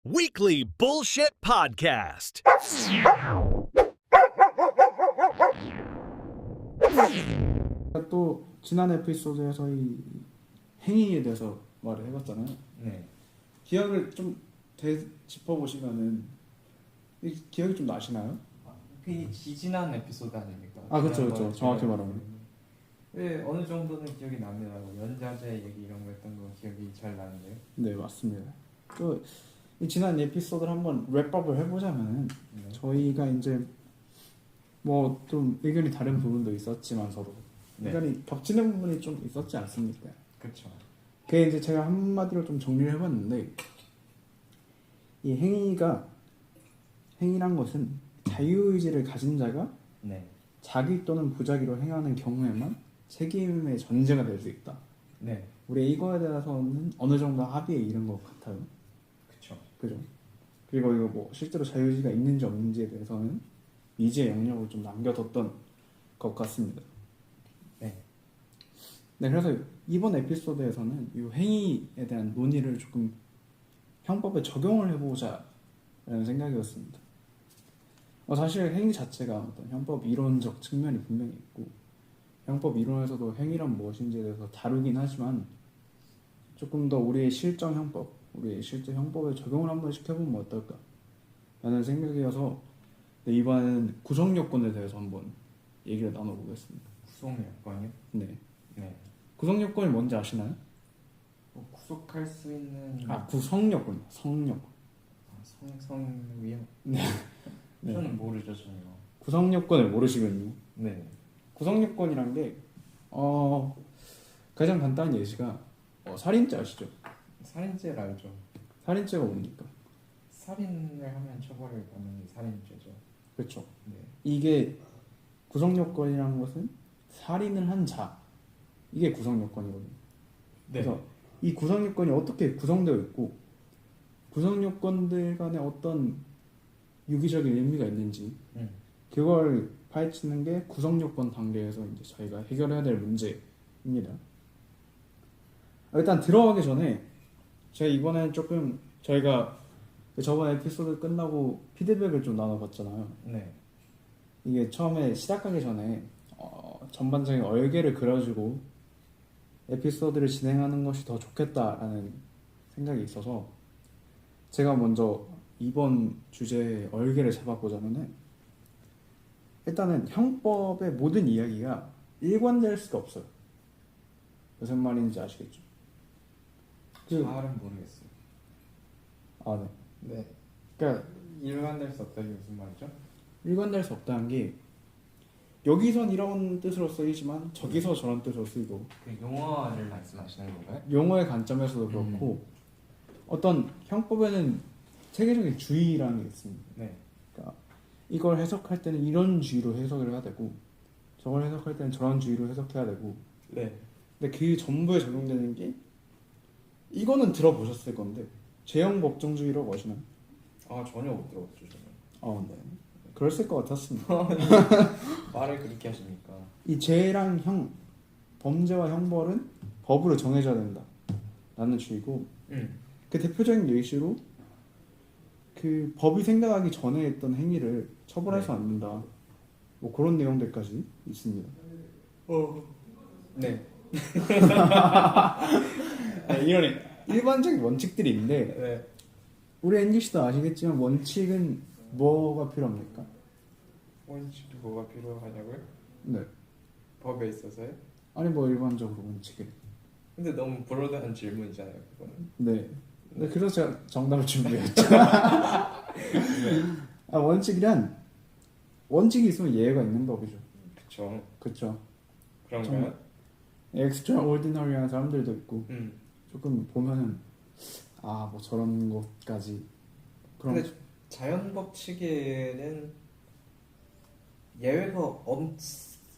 Weekly Bullshit Podcast. 또 지난 에피소드에서 이 행위에 대해서 말을 해봤잖아요. 네. 기억을 좀 되짚어보시면은 이 기억이 좀 나시나요? 그 지지난 에피소드 아닙니까? 아 그렇죠, 지난번 그렇죠. 정확히 제가 말하면. 네, 어느 정도는 기억이 납니다. 뭐 연자제 얘기 이런 거 했던 거 기억이 잘 나는데요. 네, 맞습니다. 또 이 지난 에피소드를 한번 랩업을 해보자면은 네. 저희가 이제 뭐 좀 의견이 다른 부분도 있었지만 서로 네. 의견이 겹치는 부분이 좀 있었지 않습니까? 그렇죠. 그게 이제 제가 한마디로 좀 정리를 해봤는데 이 행위란 것은 자유의지를 가진 자가 네. 자기 또는 부자기로 행하는 경우에만 책임의 전제가 될 수 있다. 네. 우리 이거에 대해서는 어느 정도 합의에 이른 것 같아요. 그렇죠. 그죠? 그리고 이거 뭐 실제로 자유의지가 있는지 없는지에 대해서는 미지의 영역을 좀 남겨뒀던 것 같습니다. 네. 네, 그래서 이번 에피소드에서는 이 행위에 대한 논의를 조금 형법에 적용을 해보자라는 생각이었습니다. 사실 행위 자체가 어떤 형법 이론적 측면이 분명히 있고 형법 이론에서도 행위란 무엇인지에 대해서 다루긴 하지만 조금 더 우리의 실정 형법, 우리의 실제 형법에 적용을 한번 시켜보면 어떨까 라는 생각이어서 네, 이번에는 구성 요건에 대해서 한번 얘기를 나눠보겠습니다. 구속 요건이요? 네, 네. 구성 요건이 뭔지 아시나요? 뭐 구속할 수 있는 구성 요건, 성요건. 성위요? 네. 네. 저는 모르죠 전혀. 구성 요건을 모르시군요. 네. 구성 요건이란 게 가장 간단한 예시가 살인죄 아시죠? 살인죄를 알죠. 살인죄가 뭡니까? 살인을 하면 처벌을 받는 게 살인죄죠. 그렇죠. 네. 이게 구성 요건이라는 것은 살인을 한 자, 이게 구성 요건이거든요. 네. 그래서 이 구성 요건이 어떻게 구성되어 있고 구성 요건들 간에 어떤 유기적인 의미가 있는지 그걸 파헤치는 게 구성 요건 단계에서 이제 저희가 해결해야 될 문제입니다. 일단 들어가기 전에 제가 이번엔 조금 저희가 저번 에피소드 끝나고 피드백을 좀 나눠봤잖아요. 네. 이게 처음에 시작하기 전에 전반적인 얼개를 그려주고 에피소드를 진행하는 것이 더 좋겠다라는 생각이 있어서 제가 먼저 이번 주제의 얼개를 잡아보자면은 일단은 형법의 모든 이야기가 일관될 수가 없어요. 무슨 말인지 아시겠죠? 잘은 모르겠어요. 네. 네. 그러니까 일관될 수 없다는 게 무슨 말이죠? 일관될 수 없다는 게 여기선 이런 뜻으로 쓰이지만 저기서 저런 뜻으로 쓰이고 그 용어를 말씀하시는 건가요? 용어의 관점에서도 그렇고 어떤 형법에는 세계적인 주의라는 게 있습니다. 네. 그러니까 이걸 해석할 때는 이런 주의로 해석을 해야 되고 저걸 해석할 때는 저런 주의로 해석해야 되고 네. 근데 그 전부에 적용되는 게 이거는 들어보셨을 건데 재형법정주의라고 아시나요? 전혀 못 들어봤죠 저는. 네. 그랬을 것 같았습니다. 말을 그렇게 하십니까? 이 죄랑 형, 범죄와 형벌은 법으로 정해져야 된다 라는 주의고 그 대표적인 예시로 그 법이 생각하기 전에 했던 행위를 처벌해서 안 된다 뭐 그런 내용들까지 있습니다. 네. 이런 일반적인 원칙들이 있는데 네. 우리 앤디 씨도 아시겠지만 원칙은 뭐가 필요합니까? 원칙이 뭐가 필요하냐고요? 네. 법에 있어서요? 아니 뭐 일반적으로 원칙을. 근데 너무 브로드한 질문이잖아요 그거는. 네. 네, 그래서 제가 정답을 준비했죠. 네. 원칙이 있으면 예외가 있는 법이죠. 그쵸. 그렇죠. 그런가요? extraordinary한 사람들도 있고 조금 보면은 뭐 저런 것까지 그런. 근데 자연 법칙에는 예외가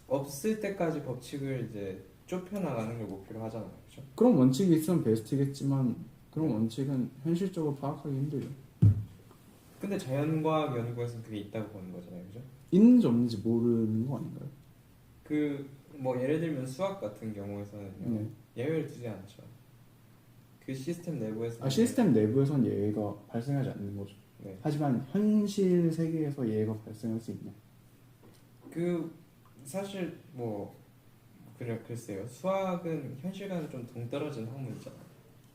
없을 때까지 법칙을 이제 좁혀 나가는 걸 목표로 하잖아요, 그렇죠? 그런 원칙이 있으면 베스트겠지만 그런 원칙은 현실적으로 파악하기 힘들죠. 근데 자연과학 연구에서는 그게 있다고 보는 거잖아요, 그죠? 있는지 없는지 모르는 거 아닌가요? 그 뭐 예를 들면 수학 같은 경우에서는요 네. 예외를 두지 않죠. 그 시스템 내부에서 시스템 내부에선 예외가 발생하지 않는 거죠. 네. 하지만 현실 세계에서 예외가 발생할 수 있냐? 그 사실 뭐 그래 글쎄요. 수학은 현실과는 좀 동떨어진 학문이잖아요.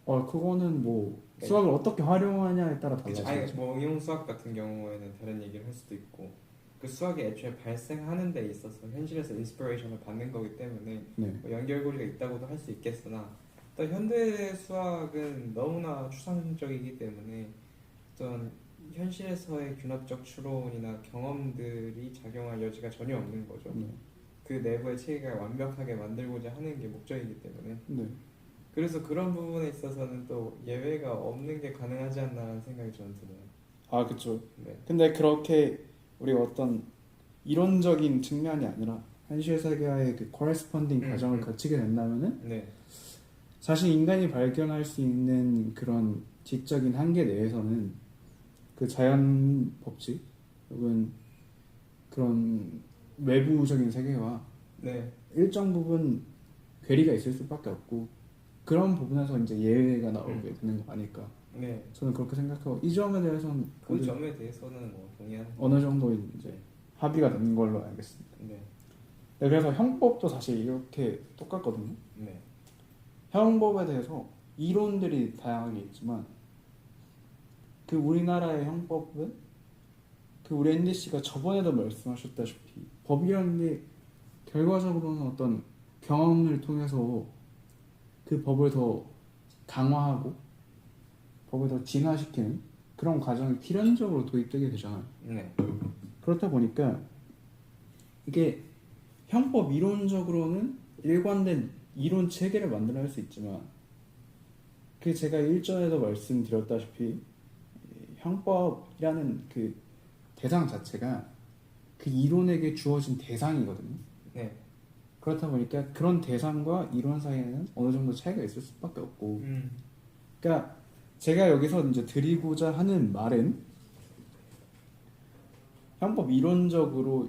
그거는 뭐 네. 수학을 어떻게 활용하냐에 따라 그쵸? 달라지죠. 뭐 응용 수학 같은 경우에는 다른 얘기를 할 수도 있고 그 수학이 애초에 발생하는 데 있어서 현실에서 인스피레이션을 받는 거기 때문에 네. 뭐 연결고리가 있다고도 할 수 있겠으나 또 현대 수학은 너무나 추상적이기 때문에 어떤 현실에서의 균합적 추론이나 경험들이 작용할 여지가 전혀 없는 거죠. 네. 그 내부의 체계가 완벽하게 만들고자 하는 게 목적이기 때문에 네. 그래서 그런 부분에 있어서는 또 예외가 없는 게 가능하지 않나라는 생각이 저는 드네요. 그렇죠. 네. 근데 그렇게 우리가 어떤 이론적인 측면이 아니라 현실 세계와의 그 코레스폰딩 과정을 거치게 된다면은 네. 사실 인간이 발견할 수 있는 그런 지적인 한계 내에서는 그 자연 법칙 혹은 그런 외부적인 세계와 네. 일정 부분 괴리가 있을 수밖에 없고 그런 부분에서 이제 예외가 나오게 되는 거 아닐까. 네. 저는 그렇게 생각하고 이 점에 대해서는 그 점에 대해서는 뭐 동의하는. 어느 정도 이제 합의가 된 걸로 알겠습니다. 네. 네, 그래서 형법도 사실 이렇게 똑같거든요. 네. 형법에 대해서 이론들이 다양하게 있지만 그 우리나라의 형법은 그 우리 앤디 씨가 저번에도 말씀하셨다시피 법이라는 게 결과적으로는 어떤 경험을 통해서 그 법을 더 강화하고 법을 더 진화시키는 그런 과정이 필연적으로 도입되게 되잖아요. 네. 그렇다 보니까 이게 형법 이론적으로는 일관된 이론 체계를 만들어낼 수 있지만 그 제가 일전에도 말씀드렸다시피 형법이라는 그 대상 자체가 그 이론에게 주어진 대상이거든요. 네. 그렇다 보니까 그런 대상과 이론 사이에는 어느 정도 차이가 있을 수밖에 없고 그러니까 제가 여기서 이제 드리고자 하는 말은 형법 이론적으로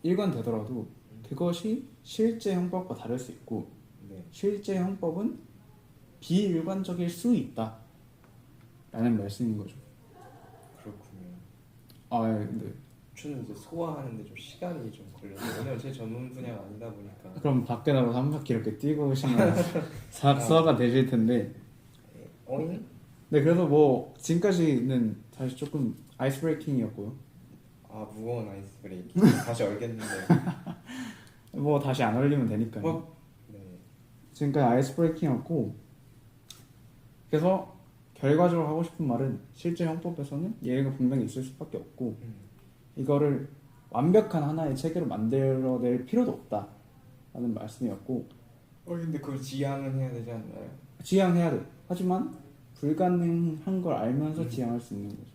일관되더라도 그것이 실제 형법과 다를 수 있고 네. 실제 형법은 비일관적일 수 있다 라는 말씀인 거죠. 그렇군요. 근데 저는 이제 소화하는데 좀 시간이 좀 걸려요. 왜냐면 제 전문 분야가 아니다 보니까. 그럼 밖에 나가서 한 바퀴 이렇게 뛰고 오시면 수화가 되실 텐데 어잉? 네, 그래서 뭐 지금까지는 사실 조금 아이스 브레이킹이었고요. 무거운 아이스 브레이킹. 다시 얼겠는데. 뭐 다시 안 올리면 되니까요. 네. 지금까지 아이스 브레이킹이었고 그래서 결과적으로 하고 싶은 말은 실제 형법에서는 예외가 분명히 있을 수밖에 없고 이거를 완벽한 하나의 체계로 만들어낼 필요도 없다라는 말씀이었고 근데 그걸 지향은 해야 되지 않나요? 지향해야 돼. 하지만 불가능한 걸 알면서 지향할 수 있는 거죠.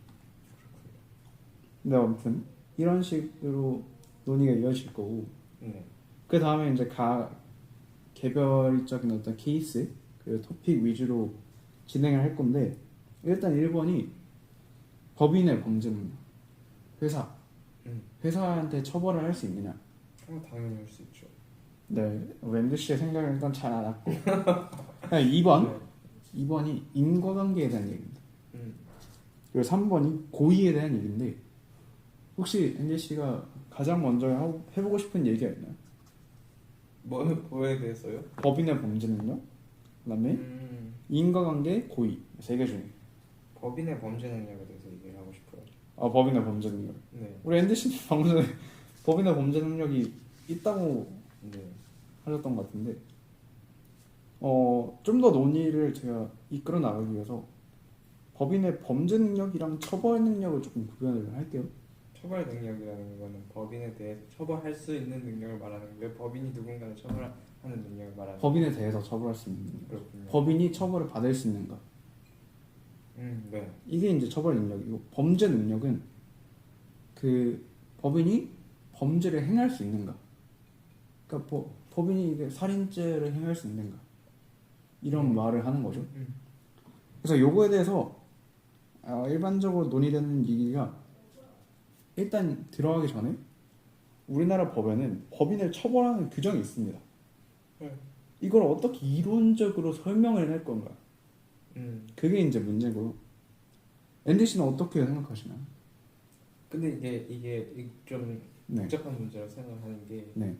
근데 아무튼 이런 식으로 논의가 이어질 거고 네. 그 다음에 이제 개별적인 어떤 케이스 그 토픽 위주로 진행을 할 건데 일단 1번이 법인의 범죄 능력. 회사한테 처벌을 할 수 있느냐? 당연히 할 수 있죠. 네, 랜드 씨의 생각은 일단 잘 안 왔고 2번 2번이 인과관계에 대한 얘기입니다. 그리고 3번이 고의에 대한 얘기인데 혹시 앤디 씨가 가장 먼저 해보고 싶은 얘기가 있나요? 뭐에 대해서요? 법인의 범죄 능력, 그다음에 인과관계, 고의 세 개 중에 법인의 범죄 능력에 대해서 얘기를 하고 싶어요. 법인의 범죄 능력. 네. 우리 앤디 씨는 방금 전에 법인의 범죄 능력이 있다고 네. 하셨던 것 같은데 좀 더 논의를 제가 이끌어 나가기 위해서 법인의 범죄 능력이랑 처벌 능력을 조금 구별을 할게요. 처벌 능력이라는 거는 법인에 대해 처벌할 수 있는 능력을 말하는 거예요. 법인이 누군가를 처벌하는 능력을 말하는 법인에 대해서 처벌할 수 있는 능력. 그렇군요. 법인이 처벌을 받을 수 있는가. 네. 이게 이제 처벌 능력이고 범죄 능력은 그 법인이 범죄를 행할 수 있는가. 그러니까 법인이 이게 살인죄를 행할 수 있는가. 이런 말을 하는 거죠. 그래서 요거에 대해서 일반적으로 논의되는 얘기가 일단 들어가기 전에 우리나라 법에는 법인을 처벌하는 규정이 있습니다. 이걸 어떻게 이론적으로 설명을 해낼 건가? 그게 이제 문제고요. 앤디 씨는 어떻게 생각하시나요? 근데 이게 좀 네. 복잡한 문제라고 생각하는 게 네.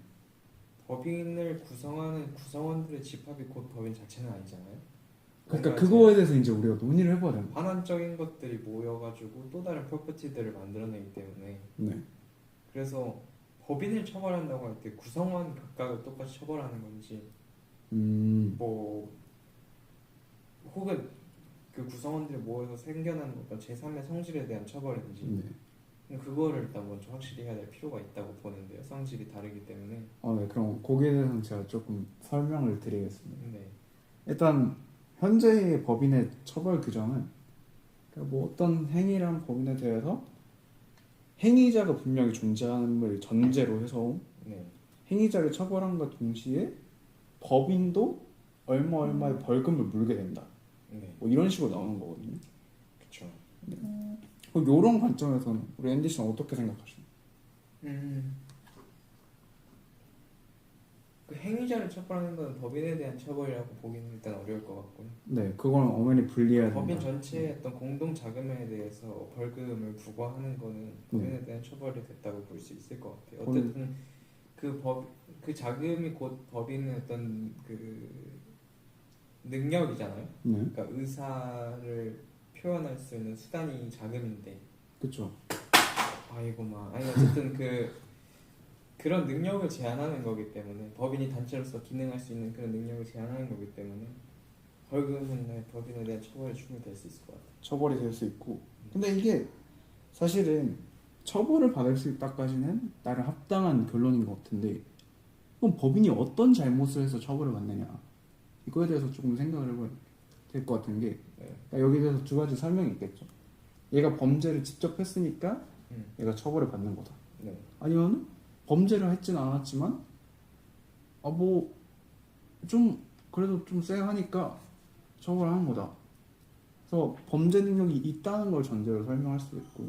법인을 구성하는 구성원들의 집합이 곧 법인 자체는 아니잖아요. 그러니까 뭔가 그거에 대해서 이제 우리가 논의를 해봐야 됩니다. 반환적인 것들이 모여가지고 또 다른 프로퍼티들을 만들어내기 때문에 네. 그래서 법인을 처벌한다고 할 때 구성원 각각을 똑같이 처벌하는 건지 뭐 혹은 그 구성원들이 모여서 생겨난 어떤 제3의 성질에 대한 처벌인지 그거를 일단 먼저 확실히 해야 될 필요가 있다고 보는데요. 성질이 다르기 때문에. 네. 그럼 거기에 대해서는 제가 조금 설명을 드리겠습니다. 네. 일단 현재의 법인의 처벌 규정은 그러니까 뭐 어떤 행위란 법인에 대해서 행위자가 분명히 존재함을 전제로 해서 네. 행위자를 처벌함과 동시에 법인도 얼마의 벌금을 물게 된다. 네. 뭐 이런 식으로 나오는 거거든요. 그렇죠. 이런 관점에서는 우리 앤디 씨는 어떻게 생각하시나요? 그 행위자를 처벌하는 건 법인에 대한 처벌이라고 보기는 일단 어려울 것 같고요. 네, 그건 엄연히 분리해야 된다. 법인 전체의 어떤 공동 자금에 대해서 벌금을 부과하는 거는 법인에 대한 처벌이 됐다고 볼 수 있을 것 같아요. 어쨌든 그 자금이 곧 법인의 어떤 그 능력이잖아요. 네, 그러니까 의사를 표현할 수 있는 수단이 자금인데. 그렇죠. 아니 어쨌든 그런 능력을 제한하는 거기 때문에 법인이 단체로서 기능할 수 있는 그런 능력을 제한하는 거기 때문에 벌금은 법인에 대한 처벌이 충분히 될 수 있을 것 같아요. 처벌이 될 수 있고, 근데 이게 사실은 처벌을 받을 수 있다까지는 나름 합당한 결론인 것 같은데, 그럼 법인이 어떤 잘못을 해서 처벌을 받느냐 이거에 대해서 조금 생각을 해봐야 될 것 같은 게, 그러니까 여기에 대해서 두 가지 설명이 있겠죠. 얘가 범죄를 직접 했으니까 얘가 처벌을 받는 거다. 네. 아니면 범죄를 했진 않았지만 뭐 좀 그래도 좀 쎄하니까 처벌하는 거다. 그래서 범죄 능력이 있다는 걸 전제로 설명할 수도 있고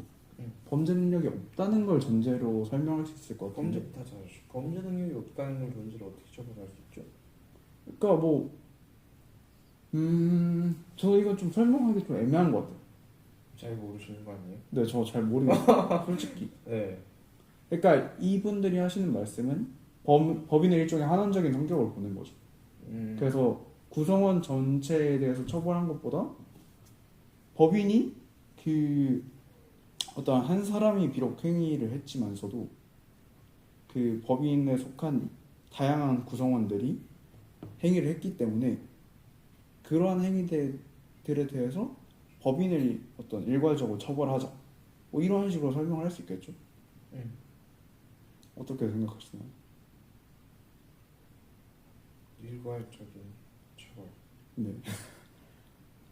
범죄 능력이 없다는 걸 전제로 설명할 수 있을 것 같은데. 범죄부터 잘하죠. 범죄 능력이 없다는 걸 전제로 어떻게 처벌할 수 있죠? 그러니까 뭐 저 이거 좀 설명하기 좀 애매한 것 같아요. 잘 모르시는 거 아니에요? 네, 저 잘 모르겠어요. 솔직히. 네. 그러니까 이분들이 하시는 말씀은 법인의 일종의 한원적인 성격을 보는 거죠. 그래서 구성원 전체에 대해서 처벌한 것보다 법인이 그 어떤 한 사람이 비록 행위를 했지만서도 그 법인에 속한 다양한 구성원들이 행위를 했기 때문에 그러한 행위들에 대해서 법인을 어떤 일괄적으로 처벌하자, 뭐 이런 식으로 설명을 할 수 있겠죠. 어떻게 생각하시나요? 일괄적인 처벌. 네.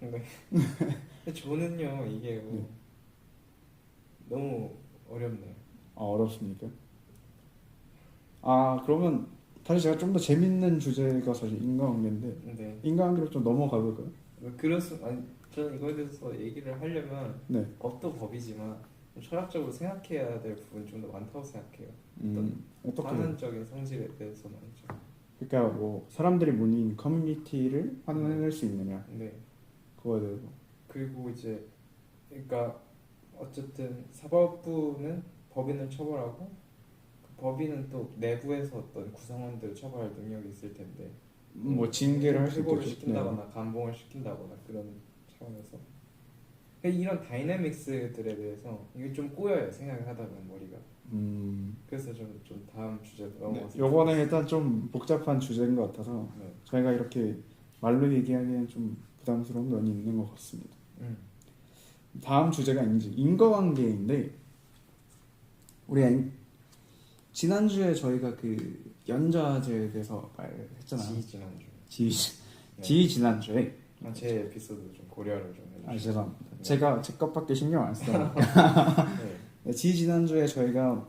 근데 저는요 이게 너무 어렵네요. 어렵습니까? 그러면 다시 제가 좀 더 재밌는 주제가 사실 인과관계인데, 네. 인과관계로 좀 넘어가 볼까요? 저는 이거에 대해서 얘기를 하려면 네. 법도 법이지만 좀 철학적으로 생각해야 될 부분이 좀 더 많다고 생각해요. 어떻게? 반환적인 성질에 대해서 말이죠. 그러니까 뭐 사람들이 모인 커뮤니티를 환원해낼 수 있느냐, 네. 그거에 대해서. 그리고 이제 그러니까 어쨌든 사법부는 법인을 처벌하고 그 법인은 또 내부에서 어떤 구성원들을 처벌할 능력이 있을 텐데 뭐 징계를 할 수 해고를 있겠죠. 시킨다거나 감봉을 시킨다거나 그런 차원에서 이런 다이내믹스들에 대해서 이게 좀 꼬여요. 생각을 하다 보면 머리가. 그래서 좀 다음 주제로 넘어가서 요거는 일단 좀 복잡한 주제인 것 같아서 저희가 이렇게 말로 얘기하기엔 좀 부담스러운 면이 있는 것 같습니다. 다음 주제가 이제 인과관계인데, 우리 지난주에 저희가 그 연좌제에 대해서 말했잖아요. 지난주에. 지난주에. 제 에피소드 좀 고려를 좀 해주세요. 죄송합니다. 제가 제 것밖에 신경 안 써요. 네. 지난주에 저희가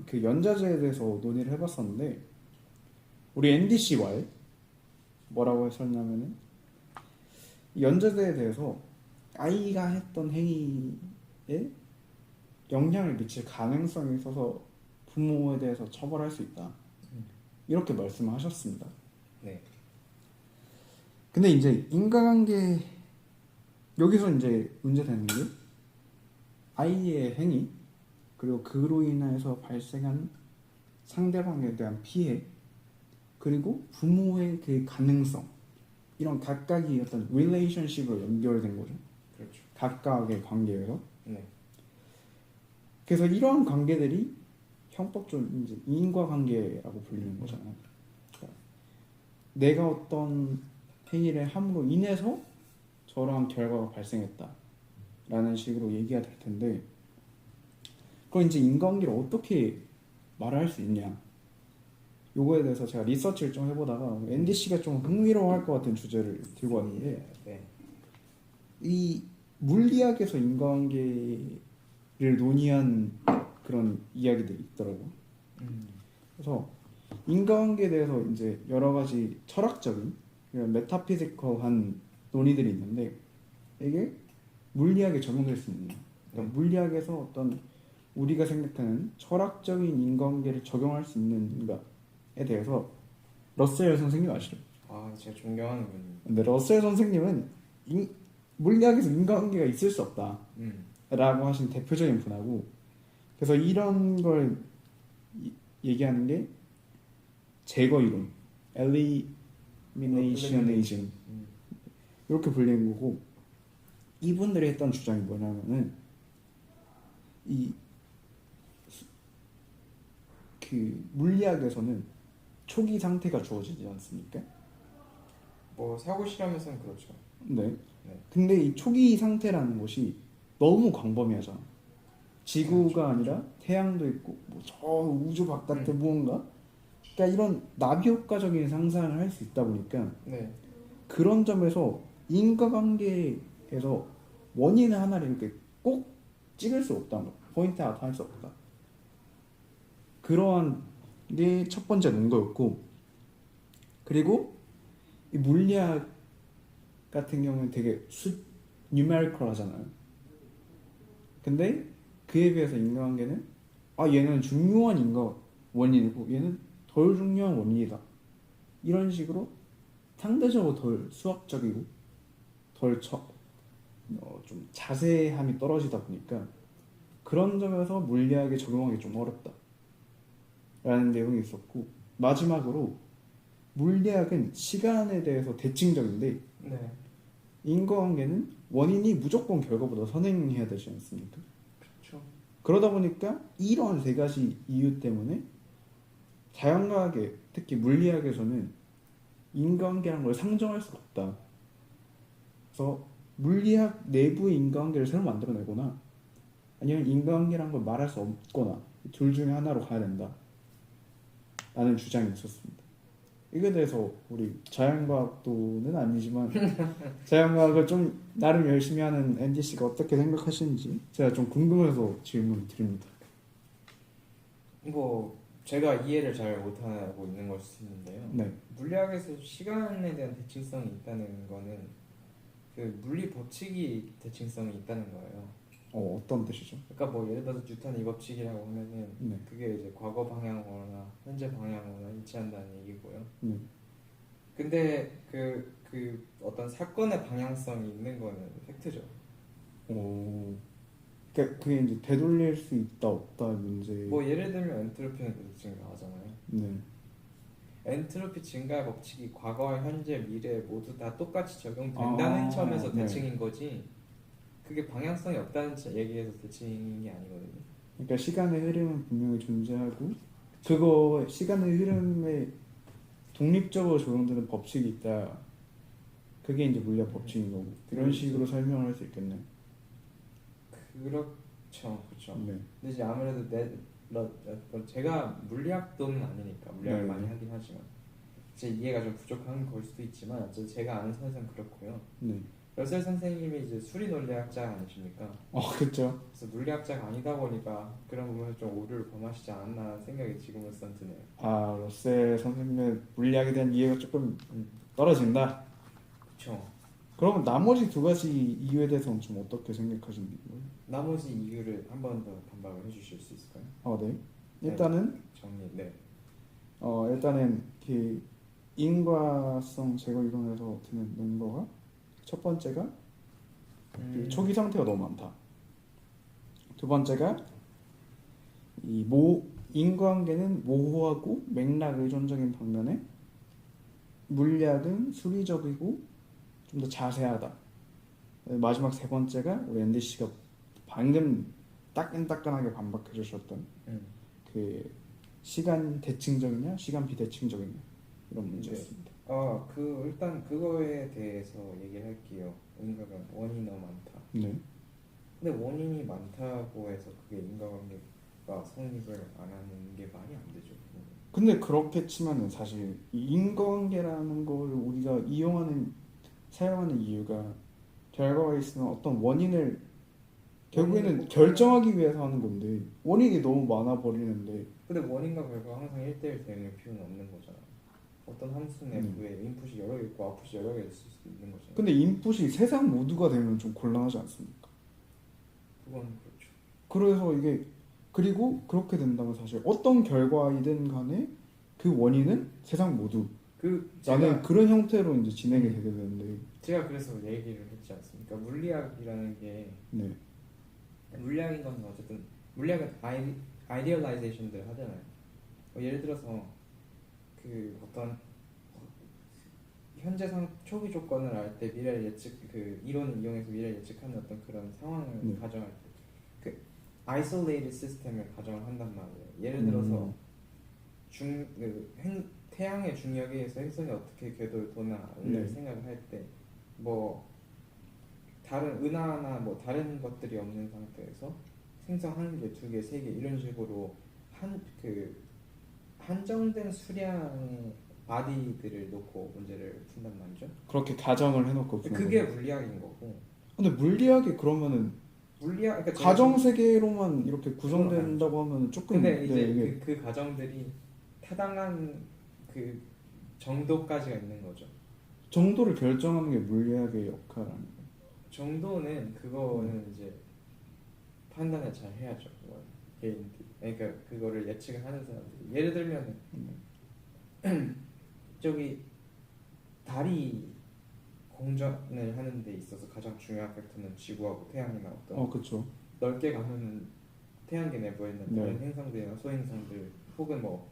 그 연좌제에 대해서 논의를 해봤었는데, 우리 앤디 씨와의 뭐라고 했었냐면은 연좌제에 대해서 아이가 했던 행위에 영향을 미칠 가능성이 있어서 부모에 대해서 처벌할 수 있다, 이렇게 말씀을 하셨습니다. 네. 근데 이제 인과관계에 여기서 이제 문제되는 게 아이의 행위 그리고 그로 인해서 발생한 상대방에 대한 피해 그리고 부모의 그 가능성 이런 각각이 어떤 릴레이션십으로 연결된 거죠. 그렇죠. 각각의 관계에서. 네. 그래서 이러한 관계들이 형법적 이제 인과관계라고 불리는 거잖아요. 그러니까 내가 어떤 행위를 함으로 인해서 저러한 결과가 발생했다라는 식으로 얘기가 될 텐데, 그럼 이제 인과관계를 어떻게 말할 수 있냐? 요거에 대해서 제가 리서치를 좀 해보다가 앤디 씨가 좀 흥미로워할 것 같은 주제를 들고 왔는데, 네. 이 물리학에서 인과관계를 논의한 그런 이야기들이 있더라고요. 그래서 인과관계에 대해서 이제 여러 가지 철학적인 메타피지컬한 논의들이 있는데, 이게 물리학에 적용될 수 있느냐? 그러니까 물리학에서 어떤 우리가 생각하는 철학적인 인과관계를 적용할 수 있는가에 대해서 러셀 선생님 아시죠? 아, 제가 존경하는 분입니다. 근데 러셀 선생님은 물리학에서 인과관계가 있을 수 없다 라고 하신 대표적인 분하고, 그래서 이런 걸 얘기하는 게 제거 이론, eliminationism 이렇게 불리는 거고, 이분들이 했던 주장이 뭐냐면은 그 물리학에서는 초기 상태가 주어지지 않습니까? 뭐 사고 실험에서는 그렇죠. 네. 네. 근데 이 초기 상태라는 것이 너무 광범위하잖아. 지구가 그렇죠. 아니라 태양도 있고 뭐 저 우주 바깥에 무언가. 그러니까 이런 나비 효과적인 상상을 할 수 있다 보니까 네. 그런 점에서 인과관계에서 원인을 하나를 이렇게 꼭 찍을 수 없다는 거, 포인트 아웃 할 수 없다. 그러한 게 첫 번째 논거였고, 그리고 이 물리학 같은 경우는 되게 뉴메리컬 하잖아요. 근데 그에 비해서 인과관계는 얘는 중요한 인과 원인이고 얘는 덜 중요한 원인이다. 이런 식으로 상대적으로 덜 수학적이고 덜 좀 자세함이 떨어지다 보니까 그런 점에서 물리학에 적용하기 좀 어렵다 라는 내용이 있었고, 마지막으로 물리학은 시간에 대해서 대칭적인데 네. 인과관계는 원인이 무조건 결과보다 선행해야 되지 않습니까? 그렇죠. 그러다 보니까 이러한 세 가지 이유 때문에 자연과학에, 특히 물리학에서는 인과관계라는 걸 상정할 수가 없다. 그래서 물리학 내부의 인과관계를 새로 만들어내거나 아니면 인과관계라는 걸 말할 수 없거나 둘 중에 하나로 가야 된다 라는 주장이 있었습니다. 이거에 대해서 우리 자연과학도는 아니지만 자연과학을 좀 나름 열심히 하는 앤디 씨가 어떻게 생각하시는지 제가 좀 궁금해서 질문을 드립니다. 뭐 제가 이해를 잘 못하고 있는 걸 수 있는데요. 네. 물리학에서 시간에 대한 대칭성이 있다는 거는 그 물리 법칙이 대칭성이 있다는 거예요. 어떤 뜻이죠? 그러니까 뭐 예를 들어서 뉴턴 이 법칙이라고 하면은 네. 그게 이제 과거 방향으로나 현재 방향으로나 일치한다는 얘기고요. 네. 근데 그 어떤 사건의 방향성이 있는 거는 팩트죠. 그러니까 그게 이제 되돌릴 수 있다 없다 문제. 뭐 예를 들면 엔트로피는 계속 증가하잖아요. 네. 엔트로피 증가 법칙이 과거와 현재 미래 모두 다 똑같이 적용된다는 점에서 네. 대칭인 거지, 그게 방향성이 없다는 얘기에서 대칭이 아니거든요. 그러니까 시간의 흐름은 분명히 존재하고 그거 시간의 흐름에 독립적으로 적용되는 법칙이 있다. 그게 이제 물리학 법칙인 거고, 이런 식으로 설명을 할 수 있겠네요. 그렇죠, 그렇죠. 네. 근데 이제 아무래도 제가 물리학도는 아니니까 물리학을 네. 많이 하긴 하지만 제 이해가 좀 부족한 걸 수도 있지만 어쨌든 제가 아는 선에서는 그렇고요. 네. 러셀 선생님이 이제 수리 논리학자 아니십니까? 그렇죠. 그래서 물리학자가 아니다 보니까 그런 부분에서 좀 오류를 범하시지 않았나 생각이 지금으로선 드네요. 러셀 선생님의 물리학에 대한 이해가 조금 떨어진다. 그렇죠. 그러면 나머지 두 가지 이유에 대해서는 좀 어떻게 생각하시는 거예요? 나머지 이유를 한 번 더 반박을 해주실 수 있을까요? 네. 일단은 네, 정리. 네. 일단은 그 인과성 제거 이론에서 드는 논거가 첫 번째가 그 초기 상태가 너무 많다. 두 번째가 이 인과관계는 모호하고 맥락 의존적인 반면에 물리학은 수리적이고 좀 더 자세하다. 마지막 세 번째가 우리 앤디 씨가 방금 따끈따끈하게 반박해 주셨던 그 시간 대칭적이냐 시간 비대칭적이냐 이런 문제였습니다. 일단 그거에 대해서 얘기를 할게요. 인과가 원인이 너무 많다. 네. 근데 원인이 많다고 해서 그게 인과관계가 성립을 안 하는 게 말이 안 되죠. 근데 그렇게 치면은 사실 이 인과관계라는 걸 우리가 사용하는 이유가 결과가 있으면 어떤 원인을 결국에는 결정하기 위해서 하는 건데 원인이 너무 많아 버리는데. 근데 원인과 결과가 항상 1대1 대응일 필요는 없는 거잖아. 어떤 함수 내부에 인풋이 여러 개 있고 아웃풋이 여러 개 있을 수도 있는 거잖아. 근데 인풋이 세상 모두가 되면 좀 곤란하지 않습니까? 그건 그렇죠. 그래서 이게 그리고 그렇게 된다면 사실 어떤 결과이든 간에 그 원인은 세상 모두 나는 그런 형태로 이제 진행이 되게 되는데 제가 그래서 얘기를 했지 않습니까? 물리학이라는 게 네. 물리학인 건 어쨌든 물리학은 아이디얼라이제이션들 하잖아요. 예를 들어서 그 어떤 현재상 초기 조건을 알 때 미래를 예측 그 이론을 이용해서 미래를 예측하는 어떤 그런 상황을 가정할 때 그 isolated 시스템을 가정을 한단 말이에요. 예를 들어서 태양의 중력에 의해서 행성이 어떻게 궤도를 도나를 생각을 할 때 뭐 다른 은하나 뭐 다른 것들이 없는 상태에서 행성 한 개, 두 개, 세 개 이런 식으로 한정된 수량의 바디들을 놓고 문제를 푼단 말이죠. 그렇게 가정을 해놓고 그게 물리학인 거고. 근데 물리학이 그러니까 가정 세계로만 이렇게 구성된다고 하면 조금. 근데 이제 그 가정들이 타당한 그 정도까지가 있는 거죠. 정도를 결정하는 게 물리학의 역할 아닌가요? 정도는 그거는 이제 판단을 잘 해야죠. 개인들이. 그러니까 그거를 예측을 하는 사람들이. 예를 들면 저기 달이 공전을 하는 데 있어서 가장 중요한 팩터는 지구하고 태양이나 어떤 그렇죠. 넓게 가면은 태양계 내부에 있는 다른 행성들이나 소행성들 혹은 뭐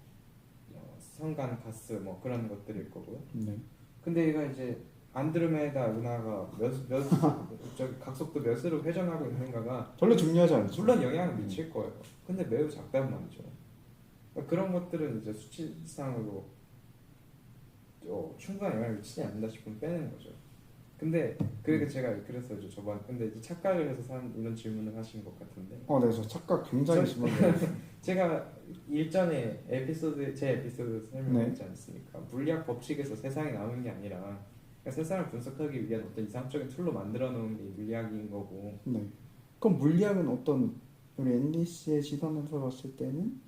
성간 가스 뭐 그런 것들일 거고요. 근데 얘가 이제 안드로메다 은하가 저기 각속도 몇으로 회전하고 있는가가 별로 중요하지 않죠. 물론 영향을 미칠 거예요. 근데 매우 작단 말이죠. 그러니까 그런 것들은 이제 수치상으로 충분한 영향을 미치지 않는다 싶으면 빼는 거죠. 근데 그러니까 제가 그래서 이제 근데 이제 착각을 해서 이런 질문을 하신 것 같은데. 네, 저 착각 굉장히 심한데. 제가 일전에 제 에피소드에서 설명했지 않습니까? 물리학 법칙에서 세상이 나오는 게 아니라 그러니까 세상을 분석하기 위한 어떤 이상적인 툴로 만들어 놓은 게 물리학인 거고. 네. 그럼 물리학은 어떤 우리 앤디 씨의 시선에서 봤을 때는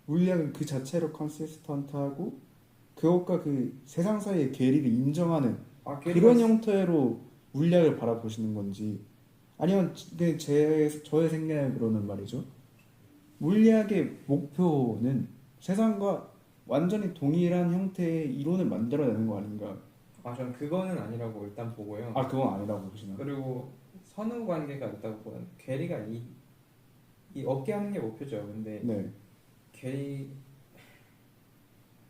물리학은 그 자체로 컨시스턴트하고 그것과 그 세상 사이의 괴리를 인정하는 그런 형태로 물리학을 바라보시는 건지 아니면 저의 생각으로는 말이죠. 물리학의 목표는 세상과 완전히 동일한 형태의 이론을 만들어내는 거 아닌가? 저는 그거는 아니라고 일단 보고요. 그건 아니라고 보시나요? 그리고 선후 관계가 있다고 보면 괴리가 이 없게 하는 게 목표죠. 근데 괴리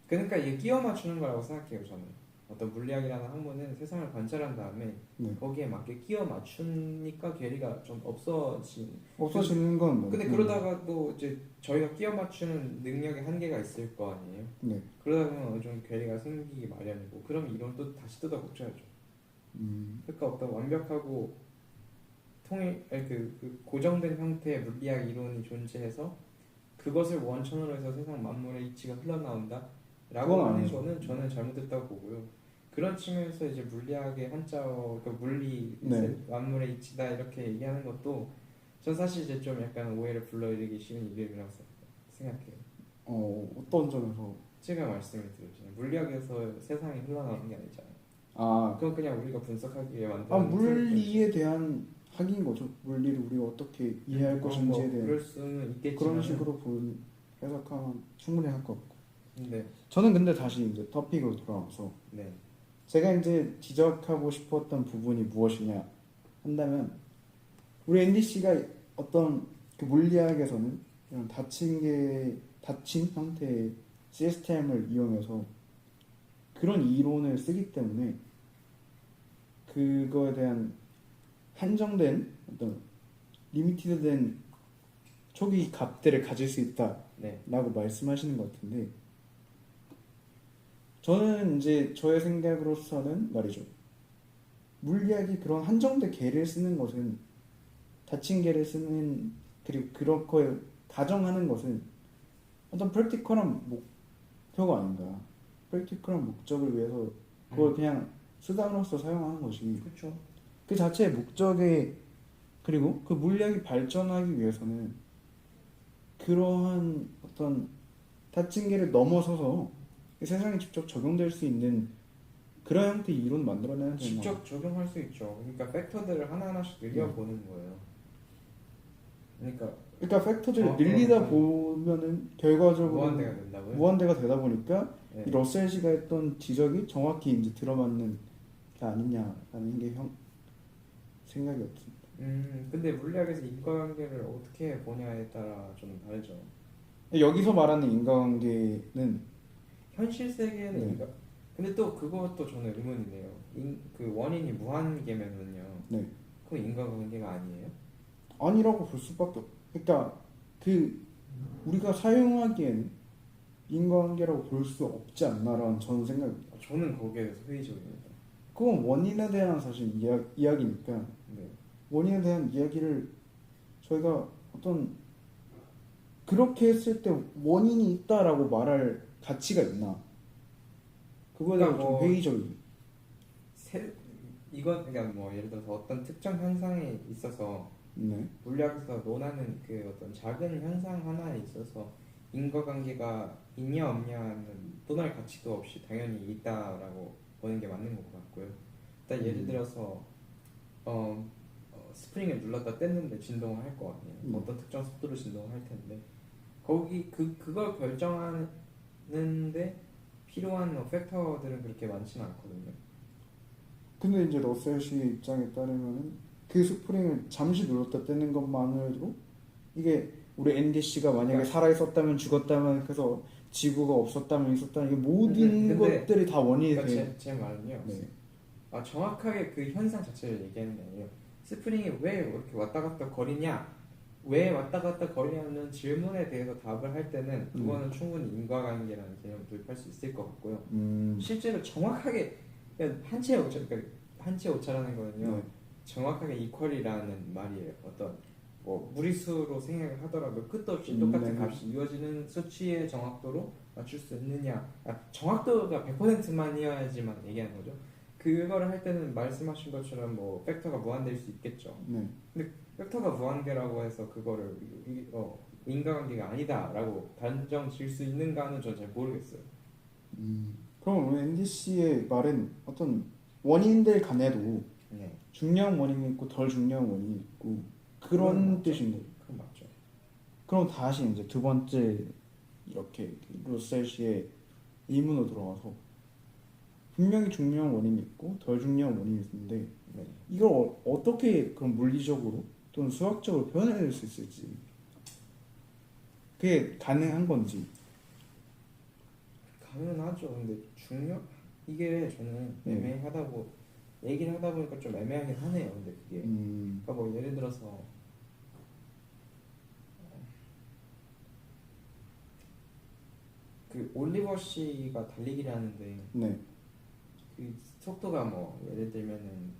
그러니까 이게 끼워 맞추는 거라고 생각해요. 저는 어떤 물리학이라는 학문은 세상을 관찰한 다음에 거기에 맞게 끼워 맞추니까 괴리가 좀 없어지는 건 뭐. 근데 그러다가 또 이제 저희가 끼워 맞추는 능력에 한계가 있을 거 아니에요. 그러다 보면 어느 정도 괴리가 생기기 마련이고 그럼 이론도 다시 뜯어 고쳐야죠. 그러니까 어떤 완벽하고 그 고정된 형태의 물리학 이론이 존재해서 그것을 원천으로 해서 세상 만물의 이치가 흘러나온다 라고 하는 거는 저는 잘못됐다고 보고요. 그런 측면에서 이제 물리학의 한자어 물리 만물의 이치다 이렇게 얘기하는 것도 전 사실 이제 좀 약간 오해를 불러일으키기 쉬운 이름이라고 생각해요. 어떤 점에서? 제가 말씀을 드렸잖아요. 물리학에서 세상이 흘러나오는 게 아니잖아요. 그건 그냥 우리가 분석하기 위해 만든 물리에 대한 학인 거죠. 물리를 우리가 어떻게 이해할 것인지에 대한 그럴 수는 있겠지만 그런 식으로 해석하면 충분히 할 것 같고. 네. 저는 근데 다시 이제 토픽으로 돌아와서 제가 이제 지적하고 싶었던 부분이 무엇이냐 한다면 우리 NDC가 어떤 그 물리학에서는 이런 닫힌 형태의 시스템을 이용해서 그런 이론을 쓰기 때문에 그거에 대한 한정된 어떤 리미티드된 초기 값들을 가질 수 있다라고 네. 말씀하시는 것 같은데 저는 이제 저의 생각으로서는 말이죠. 물리학이 그런 한정된 개를 쓰는 것은 닫힌 개를 쓰는 그리고 그런 거에 가정하는 것은 어떤 프랙티컬한 목표가 아닌가. 프랙티컬한 목적을 위해서 그걸 그냥 수단으로서 사용하는 것이 그렇죠. 그 자체의 목적에 그리고 그 물리학이 발전하기 위해서는 그러한 어떤 닫힌 길을 넘어서서 이 세상에 직접 적용될 수 있는 그런 형태의 이론을 만들어내는 직접 적용할 수 있죠. 그러니까 팩터들을 하나하나씩 늘려보는 거예요. 그러니까 팩터들을 늘리다 보면은 결과적으로 무한대가 된다고요? 무한대가 되다 보니까 네. 이 러셀 씨가 했던 지적이 정확히 이제 들어맞는 게 아니냐라는 게 생각이었습니다. 근데 물리학에서 인과관계를 어떻게 보냐에 따라 좀 다르죠. 여기서 말하는 인과관계는 현실 세계는 네. 인과. 근데 또 그것도 저는 의문이네요. 그 원인이 무한계면은요. 네. 그건 인과관계가 아니에요? 아니라고 볼 수밖에 없. 그러니까 그 우리가 사용하기에는 인과관계라고 볼 수 없지 않나라는 저는 생각입니다. 저는 거기에 대해서 회의적입니다. 그건 원인에 대한 사실 이야기니까 네. 원인에 대한 이야기를 저희가 어떤 그렇게 했을 때 원인이 있다라고 말할 가치가 있나? 그거에 대해서 그러니까 좀 회의적이에요. 이건 그냥 뭐 예를 들어서 어떤 특정 현상에 있어서 네. 물리학에서 논하는 그 어떤 작은 현상 하나에 있어서 인과관계가 있냐 없냐는 논할 가치도 없이 당연히 있다라고 보는 게 맞는 것 같고요. 일단 예를 들어서 스프링을 눌렀다 뗐는데 진동을 할 거 아니에요. 어떤 특정 속도로 진동을 할 텐데 거기 그걸 결정하는데 필요한 팩터들은 그렇게 많지는 않거든요. 근데 이제 러셀 씨의 입장에 따르면은 그 스프링을 잠시 눌렀다 떼는 것만으로도 이게 우리 NDC가 만약에 그러니까 살아 있었다면 죽었다면 그래서 지구가 없었다면 있었다면 이게 모든 근데 것들이 다 원인이 그러니까 돼. 제 말은요. 네. 정확하게 그 현상 자체를 얘기하는 게 아니에요. 스프링이 왜 이렇게 왔다 갔다 거리냐, 왜 왔다 갔다 거리냐는 질문에 대해서 답을 할 때는 그거는 충분히 인과관계라는 개념을 도입할 수 있을 것 같고요. 실제로 정확하게 그러니까 한치의 오차, 그러니까 한치의 오차라는 거는요. 네. 정확하게 이퀄이라는 말이에요. 어떤 뭐 무리수로 생각을 하더라도 끝도 없이 똑같은 네. 값이 이루어지는 수치의 정확도로 맞출 수 있느냐. 정확도가 100%만이어야지만 얘기하는 거죠. 그거를 할 때는 말씀하신 것처럼 뭐 팩터가 무한대일 수 있겠죠. 네. 근데 팩터가 무한대라고 해서 그거를 인과관계가 아니다라고 단정 지을 수 있는가는 전 잘 모르겠어요. 그럼 NDC의 말은 어떤 원인들 간에도 네, 중요한 원인이 있고 덜 중요한 원인이 있고 그런 그건 맞죠. 뜻인 거예요. 그건 맞죠. 그럼 다시 이제 두 번째 이렇게 러셀 씨의 의문으로 들어와서 분명히 중요한 원인이 있고 덜 중요한 원인이 있는데 네. 이걸 어떻게 그럼 물리적으로 또는 수학적으로 표현해낼 수 있을지 그게 가능한 건지. 가능하죠. 근데 이게 저는 애매하다고 얘기를 하다 보니까 좀 애매하긴 하네요. 근데 그게 그러니까 뭐 예를 들어서 그 올리버 씨가 달리기를 하는데 네. 그 속도가 뭐 예를 들면은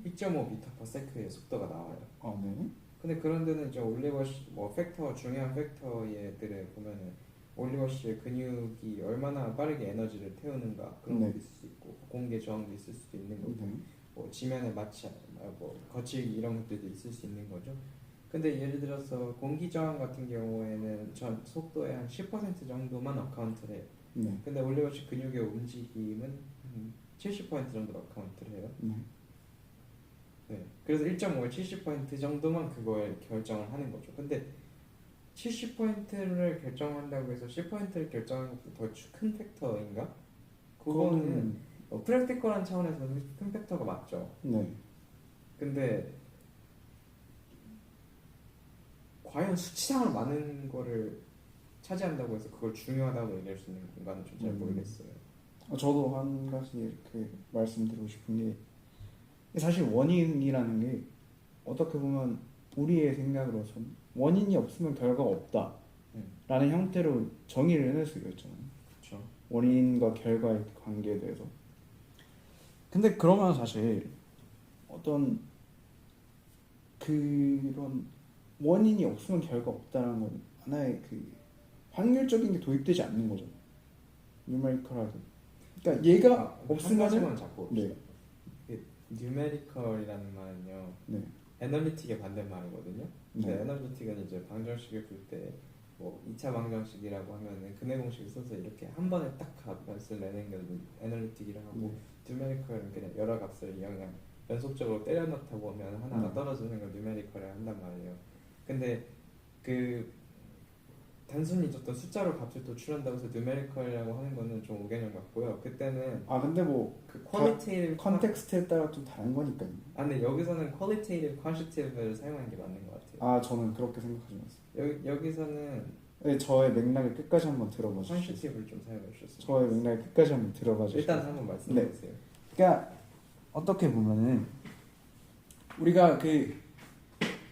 1.5m/s의 속도가 나와요. 아, 네. 근데 그런 데는 이제 올리버 씨 뭐 중요한 팩터 얘들을 보면은 올리버 씨의 근육이 얼마나 빠르게 에너지를 태우는가 그런 네. 것도 있을 수 있고 공기의 저항도 있을 수도 있는 거고 네. 뭐 지면에 뭐 거칠기 이런 것들도 있을 수 있는 거죠. 근데 예를 들어서 공기 저항 같은 경우에는 전 속도의 한 10% 정도만 어카운트를 해요. 네. 근데 올리버 씨 근육의 움직임은 70% 정도로 어카운트를 해요. 네. 네. 그래서 1.5에 70% 정도만 그거에 결정을 하는 거죠. 근데 70%를 결정한다고 해서 10%를 결정하는 것도 더 큰 팩터인가? 그거는 프랙티컬한 차원에서는 큰 팩터가 맞죠. 네. 근데 과연 수치상으로 많은 거를 차지한다고 해서 그걸 중요하다고 얘기할 수 있는 건가는 좀 잘 모르겠어요. 저도 한 가지 이렇게 말씀드리고 싶은 게 사실 원인이라는 게 어떻게 보면 우리의 생각으로서는 원인이 없으면 결과가 없다라는 형태로 정의를 해낼 수가 있잖아요. 그렇죠. 원인과 결과의 관계에 대해서. 근데 그러면 사실 어떤 그런 원인이 없으면 결과 없다는 건 하나의 그 확률적인 게 도입되지 않는 거죠. 뉴메리컬하게. 그러니까 얘가 한 없으면은 가지만 잡고 네. 뉴메리컬이라는 말은요. 네. 애널리틱의 반대말이거든요. 네. 애널리틱은 이제 방정식을 풀 때 뭐 2차 방정식이라고 하면은 근해 공식을 써서 이렇게 한 번에 딱 값을 내는 게 애널리틱이라고 하고 뉴메리컬은 그냥 여러 값을 그냥 연속적으로 때려 넣다 보면 하나가 떨어지는 걸 뉴메리컬을 한단 말이에요. 근데 그 단순히 어떤 숫자로 값을 도출한다고 해서 뉴메리컬이라고 하는 거는 좀 오개념 같고요. 그때는 근데 뭐 그 퀄리테이티브 컨텍스트에 따라 좀 다른 거니까요. 근데 여기서는 퀄리테이티브 퀀티티브를 사용하는 게 맞는 것 같아요. 저는 그렇게 생각하지 않습니다. 여기서는 네, 저의 맥락을 끝까지 한번 들어봐 주시죠. 퀀티티브를 좀 사용해 주셨어요. 저의 맥락을 끝까지 한번 들어봐 주시죠. 일단 한번 말씀해 주세요. 그러니까 어떻게 보면은 우리가 그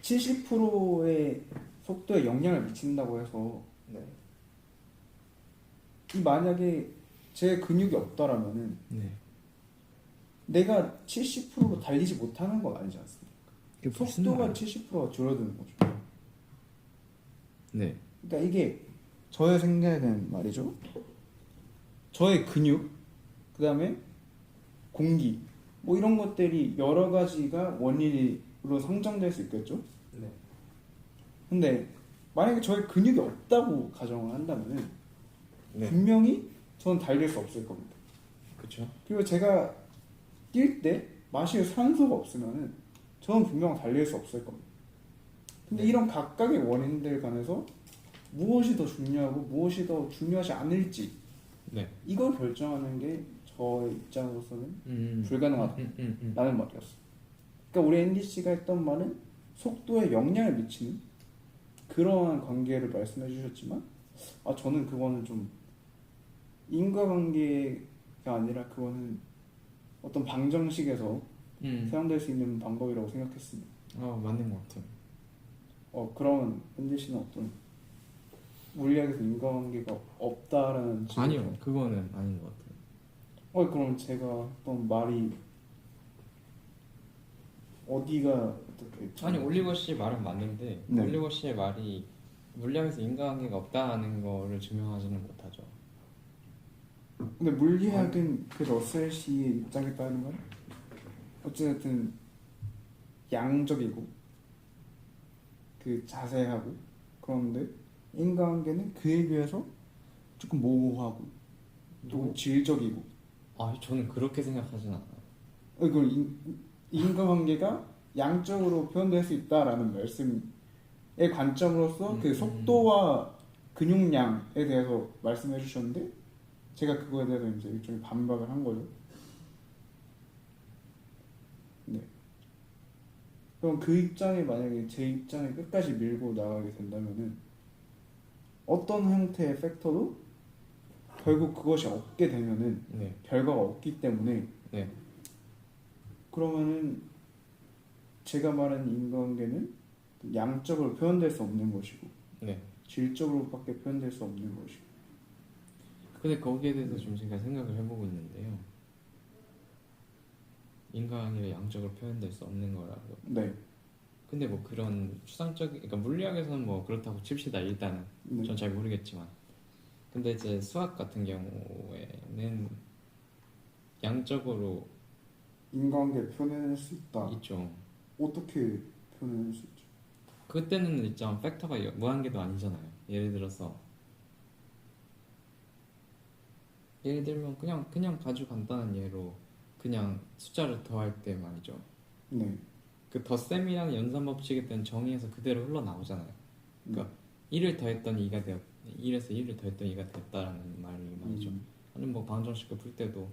70%의 속도에 영향을 미친다고 해서 네. 이 만약에 제 근육이 없다라면은 네. 내가 70%로 달리지 못하는 건 아니지 않습니까? 속도가 70%가 줄어드는 거죠. 네. 그러니까 이게 저의 생각에는 말이죠. 저의 근육, 그 다음에 공기, 뭐 이런 것들이 여러 가지가 원인으로 상정될 수 있겠죠. 네. 근데 만약에 저의 근육이 없다고 가정을 한다면은 네. 분명히 저는 달릴 수 없을 겁니다. 그렇죠. 그리고 제가 뛸 때 마실 산소가 없으면은 저는 분명 달릴 수 없을 겁니다. 근데 이런 각각의 원인들 간에서 무엇이 더 중요하고 무엇이 더 중요하지 않을지 이걸 결정하는 게 저의 입장으로서는 불가능하다라는 말이었어요. 그러니까 우리 앤디 씨가 했던 말은 속도에 영향을 미치는 그러한 관계를 말씀해 주셨지만 저는 그거는 좀 인과관계가 아니라 그거는 어떤 방정식에서 사용될 수 있는 방법이라고 생각했습니다. 맞는 것 같아요. 그러면 앤디 씨는 어떤 물리학에서 인과관계가 없다라는 아니요, 그거는 아닌 것 같아요. 그럼 제가 했던 말이 어디가 어떻게 아니 올리버 씨 말은 맞는데 네. 올리버 씨의 말이 물리학에서 인과관계가 없다는 거를 증명하지는 못하죠. 근데 물리학은 그 러셀 씨의 입장에 따르면 어쨌든 양적이고 그 자세하고 그런데 인과관계는 그에 비해서 조금 모호하고 또 질적이고 저는 그렇게 생각하진 않아요. 이걸 인과관계가 양적으로 표현될 수 있다라는 말씀의 관점으로서 그 속도와 근육량에 대해서 말씀해 주셨는데 제가 그거에 대해서 이제 일종의 반박을 한 거죠. 네. 그럼 그 입장에 만약에 제 입장에 끝까지 밀고 나가게 된다면은 어떤 형태의 팩터도 결국 그것이 없게 되면은 결과가 없기 때문에 그러면은 제가 말하는 인과관계는 양적으로 표현될 수 없는 것이고 질적으로밖에 표현될 수 없는 것이고. 근데 거기에 대해서 좀 제가 생각을 해보고 있는데요. 인과관계가 양적으로 표현될 수 없는 거라고. 네. 근데 뭐 그런 추상적인, 그러니까 물리학에서는 뭐 그렇다고 칩시다 일단은. 전 잘 모르겠지만. 근데 이제 수학 같은 경우에는 양적으로 인과관계를 표현할 수 있다. 있죠. 어떻게 표현할 수 있죠? 그때는 있잖아 팩터가 무한계도 아니잖아요. 예를 들면 그냥 아주 간단한 예로 그냥 숫자를 더할 때 말이죠. 네. 그 덧셈이라는 연산 법칙에 대한 정의에서 그대로 흘러나오잖아요. 그러니까 1을 더했더니 2가 되었 1에서 1을 더했더니 2가 됐다라는 말이죠. 아니면 뭐 방정식을 풀 때도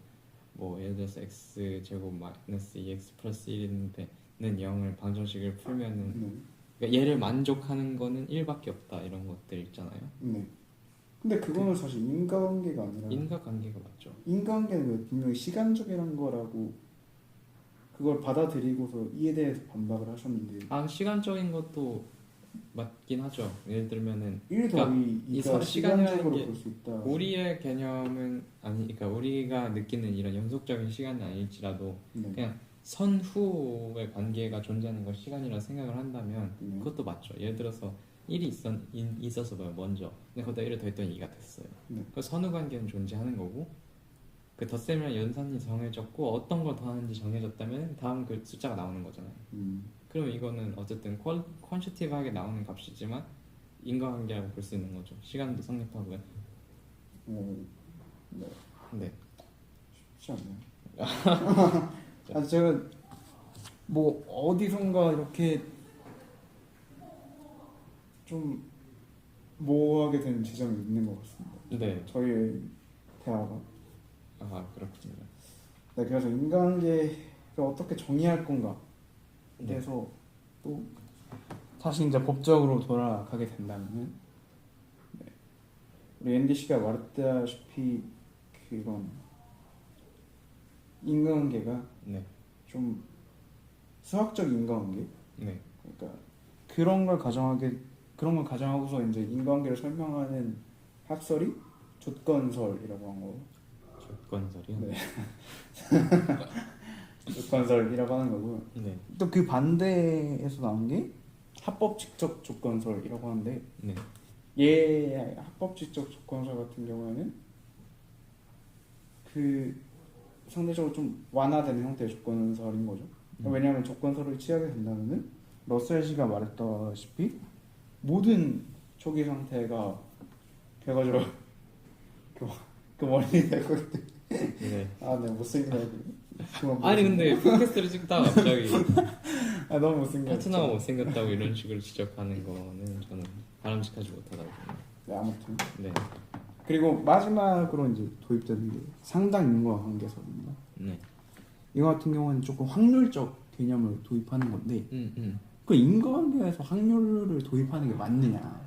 뭐 예를 들어서 x 제곱 마이너스 2x 플러스 1인데 는 0을 방정식을 풀면은 그러니까 얘를 만족하는 거는 1밖에 없다 이런 것들 있잖아요. 네. 근데 그거는 사실 인과관계가 아니라 인과관계가 맞죠. 인과관계는 분명히 시간적이란 거라고 그걸 받아들이고서 이에 대해서 반박을 하셨는데 아 시간적인 것도 맞긴 하죠. 예를 들면은 1 더하기 이 2가 시간이라는 시간적으로 게 볼 수 있다. 우리의 개념은 아니, 그러니까 우리가 느끼는 이런 연속적인 시간은 아닐지라도 네. 그냥 선후의 관계가 존재하는 걸 시간이라 생각을 한다면 네. 그것도 맞죠. 예를 들어서 1이 있어서 봐요 먼저. 근데 거기다 1을 더했더니 2가 됐어요. 네. 그 선후 관계는 존재하는 거고 그 덧셈이랑 연산이 정해졌고 어떤 걸 더하는지 정해졌다면 다음 그 숫자가 나오는 거잖아요. 그럼 이거는 어쨌든 퀀티티브하게 나오는 값이지만 인과관계라고 볼 수 있는 거죠. 시간도 성립하고요. 네. 네. 쉽지 않네요. 아 제가 뭐 어디선가 이렇게 좀 모호하게 된 지점이 있는 것 같습니다. 네. 저희 대화가. 아 그렇군요. 네, 그래서 인간관계를 어떻게 정의할 건가에 네. 대해서 또 다시 이제 법적으로 돌아가게 된다면은 네. 우리 앤디 씨가 말했다시피 그런 인간관계가 네. 좀 수학적 인간관계, 네. 그러니까 그런 걸 가정하고서 이제 인간관계를 설명하는 학설이 조건설이라고 한 거고. 조건설이요? 네. 조건설이라고 하는 거고. 네. 또 그 반대에서 나온 게 합법직접 조건설이라고 하는데 네. 얘 합법직접 조건설 같은 경우에는 그 상대적으로 좀 완화되는 형태의 조건설인 거죠. 왜냐하면 조건설을 취하게 된다면은 러셀 씨가 말했다시피 모든 초기 상태가 결과적으로 그 머리 대고 네. 아네 못생긴 애들. 아니 근데 팟캐스트를 찍다가 갑자기 아 너무 못생겼죠. 파트너가 못생겼다고 이런 식으로 지적하는 거는 저는 바람직하지 못하다고 봅니다. 네 아무튼 네. 그리고 마지막으로 이제 도입되는 게 상당 인과관계설입니다. 네. 이거 같은 경우는 조금 확률적 개념을 도입하는 건데 음. 그 인과관계에서 확률을 도입하는 게 맞느냐?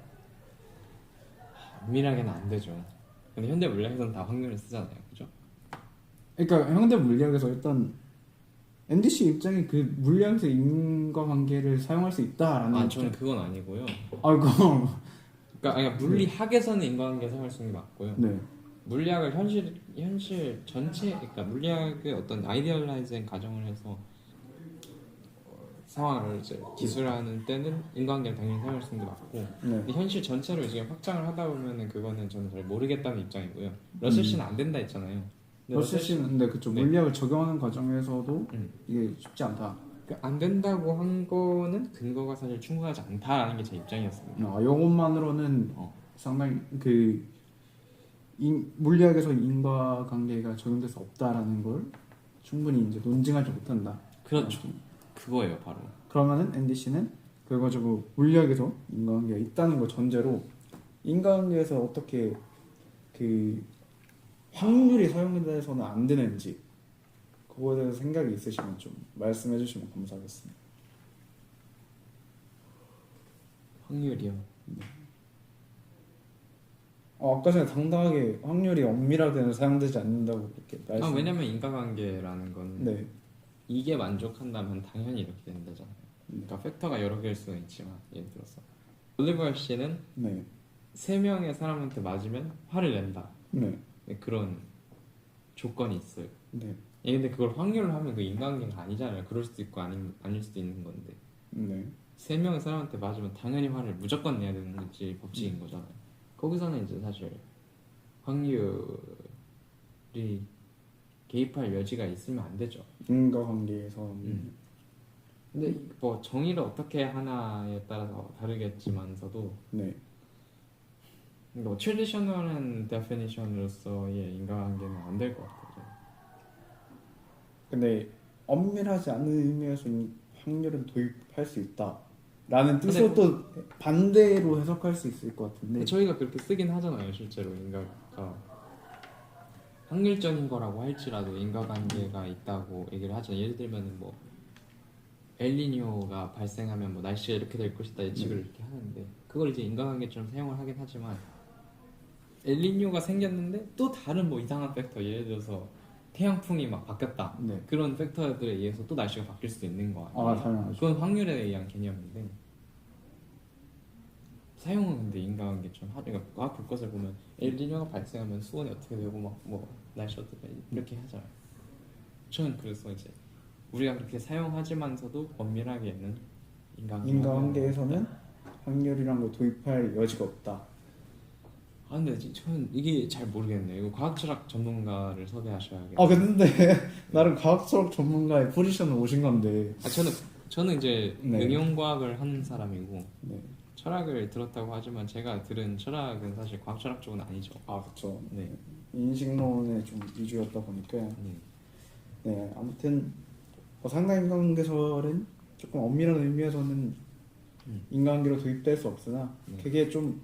엄밀하게는 안 되죠. 근데 현대 물리학에서는 다 확률을 쓰잖아요, 그죠? 그러니까 현대 물리학에서 일단 NDC 입장에 그 물리학에서 인과관계를 사용할 수 있다라는 아 저는 그건 아니고요. 아이고 그러니까 물리학에서는 인과관계 사용할 수 있는 게 맞고요. 네 물리학을 현실 전체, 그러니까 물리학의 어떤 아이디얼라이즈된 가정을 해서 상황을 이제 기술하는 때는 인과관계를 당연히 사용할 수 있는 게 맞고, 네. 근데 현실 전체를 지금 확장을 하다 보면은 그거는 저는 잘 모르겠다는 입장이고요. 러셀 씨는 안 된다 했잖아요. 근데 러셀 씨는 근데 그쵸 네. 물리학을 적용하는 과정에서도 음. 이게 쉽지 않다. 그러니까 안 된다고 한 거는 근거가 사실 충분하지 않다라는 게 제 입장이었습니다. 아, 이것만으로는 상당히 그 물리학에서 인과관계가 적용될 수 없다라는 걸 충분히 이제 논증하지 못한다. 그렇죠. 그거예요, 바로. 그러면은 NDC는 결과적으로 물리학에서 인과관계가 있다는 걸 전제로 인과관계에서 어떻게 그 확률이 사용돼서는 안 되는지 그거에 대해서 생각이 있으시면 좀 말씀해 주시면 감사하겠습니다. 확률이요. 아까 전에 당당하게 확률이 엄밀하게는 사용되지 않는다고 그렇게 말씀. 왜냐면 인과관계라는 거는 네. 이게 만족한다면 당연히 이렇게 된다잖아요. 그러니까 팩터가 여러 개일 수는 있지만, 예를 들어서 올리버 씨는 네. 3명의 사람한테 맞으면 화를 낸다. 네. 그런 조건이 있어요. 네. 근데 그걸 확률로 하면 그 인과관계가 아니잖아요. 그럴 수도 있고 아닐 수도 있는 건데, 네. 3명의 사람한테 맞으면 당연히 화를 무조건 내야 되는 건지 법칙인 거잖아요. 거기서는 이제 사실 확률이 개입할 여지가 있으면 안 되죠. 인과관계에서 근데 뭐 정의를 어떻게 하나에 따라서 다르겠지만서도 네. 뭐 트래디셔널한 데피니션으로서의 인과관계는 안 될 것 같아요. 근데 엄밀하지 않은 의미에서 확률은 도입할 수 있다라는 뜻으로 또 반대로 해석할 수 있을 것 같은데 저희가 그렇게 쓰긴 하잖아요. 실제로 인과가 확률적인 거라고 할지라도 인과관계가 있다고 얘기를 하죠. 예를 들면 뭐 엘니뇨가 발생하면 뭐 날씨가 이렇게 될 것이다 예측을 이렇게 하는데 그걸 이제 인과관계처럼 사용을 하긴 하지만 엘니뇨가 생겼는데 또 다른 뭐 이상한 팩터 예를 들어서 태양풍이 막 바뀌었다 네. 그런 팩터들에 의해서 또 날씨가 바뀔 수도 있는 거 아니에요? 당연하죠. 그건 확률에 의한 개념인데 사용은 근데 인과관계처럼 그러니까 과학 불꽃을 보면 엘니뇨가 발생하면 수온이 어떻게 되고 막 뭐 날씨 어떻게 이렇게 하잖아요. 저는 그래서 이제 우리가 그렇게 사용하지만서도 엄밀하게는 인과관계에서는 확률이란 걸 도입할 여지가 없다. 아 근데 저는 이게 잘 모르겠네요. 이거 과학철학 전문가를 섭외하셔야겠네요. 근데 나름 과학적 전문가의 포지션을 오신 건데. 저는 이제 네. 응용과학을 하는 사람이고 네. 철학을 들었다고 하지만 제가 들은 철학은 사실 과학철학 쪽은 아니죠. 그렇죠. 네. 인식론에 좀 위주였다 보니까. 네. 네, 아무튼 상당 인과관계설은 조금 엄밀한 의미에서는 인과관계로 도입될 수 없으나 그게 좀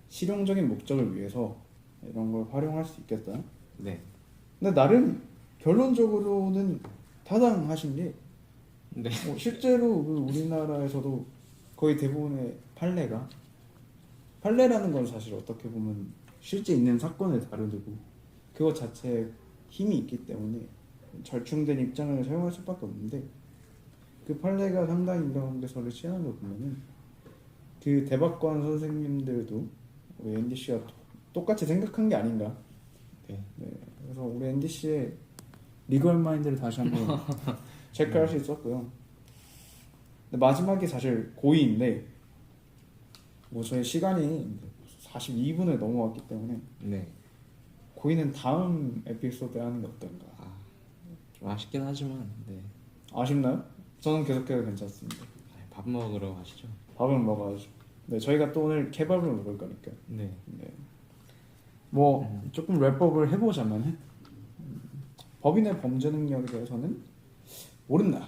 실용적인 목적을 위해서 이런 걸 활용할 수 있겠다. 네. 근데 나름 결론적으로는 타당하신 게 네. 실제로 그 우리나라에서도 거의 대부분의 판례라는 건 사실 어떻게 보면 실제 있는 사건을 다루고 그것 자체에 힘이 있기 때문에 절충된 입장을 사용할 수밖에 없는데 그 판례가 상당히 인과관계설을 취하는 걸 보면은 그 대법관 선생님들도 우리 앤디 씨가 똑같이 생각한 게 아닌가. 네. 그래서 우리 앤디 씨의 리걸 마인드를 다시 한번 체크할 수 있었고요. 근데 마지막이 사실 고의인데 뭐 저희 시간이 42분을 넘어왔기 때문에 네. 고의는 다음 에피소드에 하는 게 어떤가. 좀 아쉽긴 하지만 네. 아쉽나요? 저는 계속해도 괜찮습니다. 밥 먹으러 가시죠. 밥을 먹어야죠. 네, 저희가 또 오늘 케밥을 먹을 거니까. 네. 뭐 조금 랩업을 해보자면 법인의 범죄 능력에 대해서는 모른다.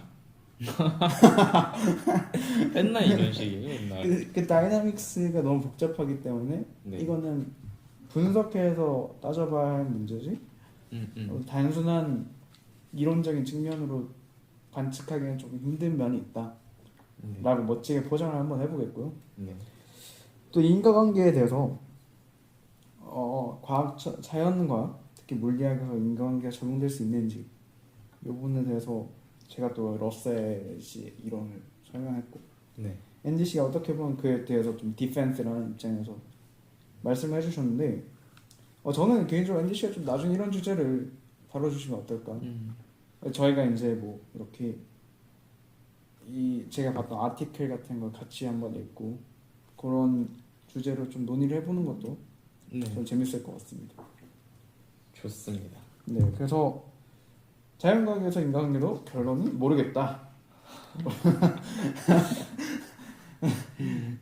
맨날 이런 식이에요. 맨날. 그 다이나믹스가 너무 복잡하기 때문에 네. 이거는 분석해서 따져봐야 할 문제지. 단순한 이론적인 측면으로 관측하기는 조금 힘든 면이 있다. 라고 멋지게 포장을 한번 해보겠고요. 네. 또 인과관계에 대해서 자연과 특히 물리학에서 인과관계가 적용될 수 있는지 이 부분에 대해서 제가 또 러셀 씨 이론을 설명했고 네. 앤디 씨가 어떻게 보면 그에 대해서 좀 디펜스라는 입장에서 말씀을 해주셨는데 저는 개인적으로 앤디 씨가 좀 나중에 이런 주제를 다뤄주시면 어떨까. 저희가 이제 뭐 이렇게 제가 봤던 아티클 같은 걸 같이 한번 읽고 그런 주제로 좀 논의를 해보는 것도 좀 재밌을 것 같습니다. 좋습니다. 네, 그래서 자연과학에서 인과관계로 결론은 모르겠다.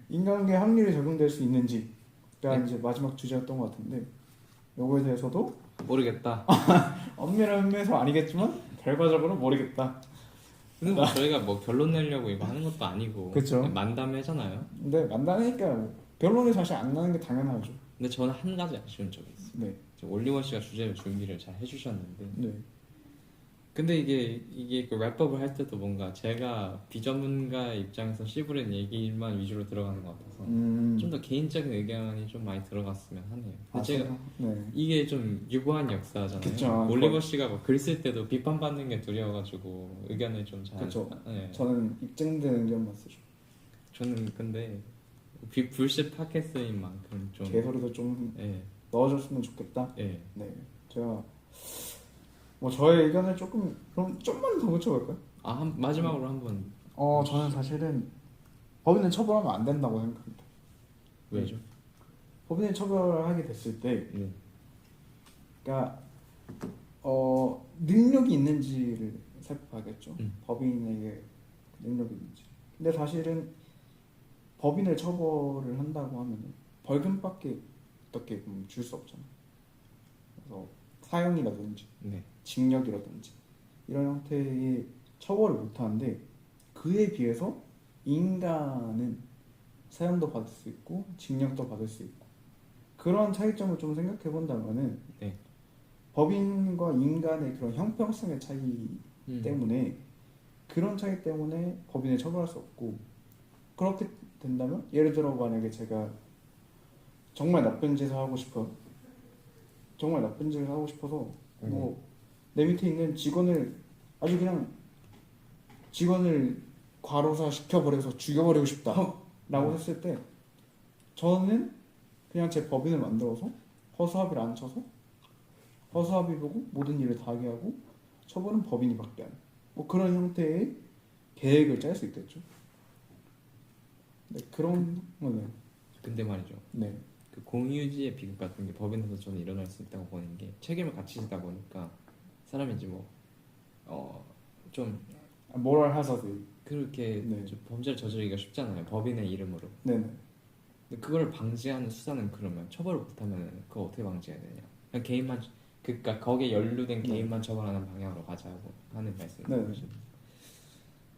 인과관계 확률이 적용될 수 있는지가 이제 마지막 주제였던 것 같은데 요거에 대해서도 모르겠다. 엄밀한 의미에서 아니겠지만 결과적으로 모르겠다. 근데 뭐 저희가 뭐 결론 내려고 이거 하는 것도 아니고 그쵸. 그냥 만담회잖아요. 근데 만나니까 결론이 사실 안 나는 게 당연하죠. 근데 저는 한 가지 아쉬운 점이 있어요. 네. 올리버 씨가 주제를 준비를 잘 해주셨는데 네. 근데 이게 그 랩업을 할 때도 뭔가 제가 비전문가의 입장에서 씹으린 얘기만 위주로 들어가는 것 같아서 좀 더 개인적인 의견이 좀 많이 들어갔으면 하네요. 근데 제가 이게 좀 유구한 역사잖아요. 그쵸. 올리버 씨가 뭐 글 쓸 때도 비판받는 게 두려워가지고 의견을 좀 잘. 그렇죠. 네. 저는 입증된 의견만 쓰죠. 저는 근데 불씨 팟캐스트인 만큼 좀 개소리도 좀 네. 넣어줬으면 좋겠다. 네. 네. 제가 뭐 저의 의견을 그럼 좀만 더 붙여볼까요? 마지막으로 한번. 저는 사실은 법인을 처벌하면 안 된다고 생각합니다. 왜죠? 법인을 처벌하게 됐을 때, 그러니까 능력이 있는지를 살펴봐야겠죠. 법인에게 능력이 있는지. 근데 사실은 법인을 처벌을 한다고 하면 벌금밖에 어떻게 줄 수 없잖아요. 그래서 사형이라든지 징역이라든지 이런 형태의 처벌을 못하는데 그에 비해서 인간은 사형도 받을 수 있고 징역도 받을 수 있고 그런 차이점을 좀 생각해 본다면은 법인과 인간의 그런 형평성의 차이 때문에 그런 차이 때문에 법인을 처벌할 수 없고, 그렇게 된다면 예를 들어 만약에 제가 정말 나쁜 짓을 하고 싶어서 뭐 내 밑에 있는 직원을 아주 그냥 직원을 과로사 시켜버려서 죽여버리고 싶다라고 했을 때 저는 그냥 제 법인을 만들어서 허수아비를 안 쳐서 허수아비 보고 모든 일을 다 하게 하고 처벌은 법인이 받게 하는 뭐 그런 형태의 계획을 짤 수 있겠죠. 네, 그런 거는 근데 말이죠. 네. 그 공유지의 비극 같은 게 법인에서 저는 일어날 수 있다고 보는 게 책임을 같이 지다 보니까 사람이 이제 좀 모럴 하자드. 그렇게 네. 좀 범죄를 저지르기가 쉽잖아요. 법인의 이름으로. 네네. 근데 그걸 방지하는 수단은 그러면 처벌을 못하면 그거 어떻게 방지해야 되냐? 그냥 개인만 그러니까 거기에 연루된 개인만 처벌하는 방향으로 가자고 하는 말씀이죠.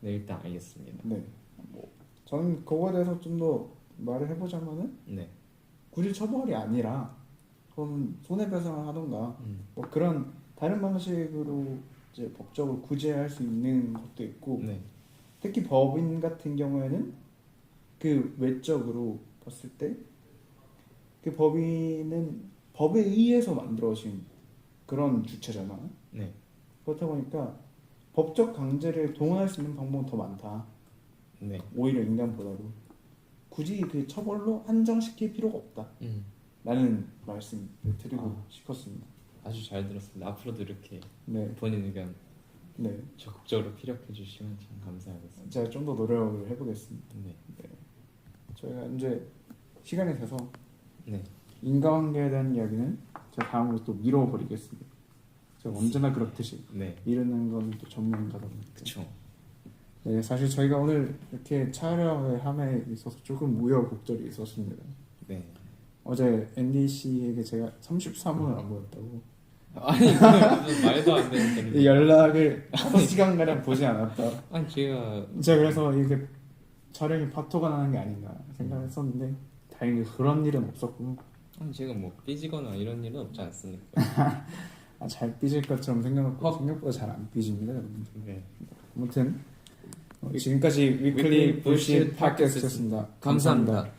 네, 일단 알겠습니다. 네. 뭐 저는 그거에 대해서 좀 더 말을 해보자면은 네. 굳이 처벌이 아니라 그럼 손해배상을 하던가 뭐 그런 다른 방식으로 이제 법적으로 구제할 수 있는 것도 있고 네. 특히 법인 같은 경우에는 그 외적으로 봤을 때 그 법인은 법에 의해서 만들어진 그런 주체잖아. 네. 그렇다 보니까 법적 강제를 동원할 수 있는 방법은 더 많다. 네. 오히려 인간보다도 굳이 그 처벌로 한정시킬 필요가 없다. 라는 말씀을 드리고 싶었습니다. 아주 잘 들었습니다. 앞으로도 이렇게 네, 본인 의견 네. 적극적으로 피력해 주시면 참 감사하겠습니다. 제가 좀 더 노력을 해보겠습니다. 네. 저희가 이제 시간이 돼서 네. 인과관계에 대한 이야기는 제가 다음으로 또 미뤄버리겠습니다. 제가 언제나 그렇듯이 네. 미루는 건 또 전문가다 보니까. 그쵸. 네, 사실 저희가 오늘 이렇게 촬영을 함에 있어서 조금 우여곡절이 있었습니다. 네. 어제 앤디 씨에게 제가 33분을 안 보였다고 아니 그건 무슨 말도 안 되는 소리. 이 연락을 5시간가량 보지 않았다. 아니 제가 그래서 이게 촬영이 파토가 나는 게 아닌가 생각했었는데 다행히 그런 일은 없었고 아니 제가 뭐 삐지거나 이런 일은 없지 않습니까? 잘 삐질 것처럼 생각보다 잘 안 삐집니다, 여러분들. 네. 아무튼 지금까지 위클리 불쉿 팟캐스트였습니다. 감사합니다.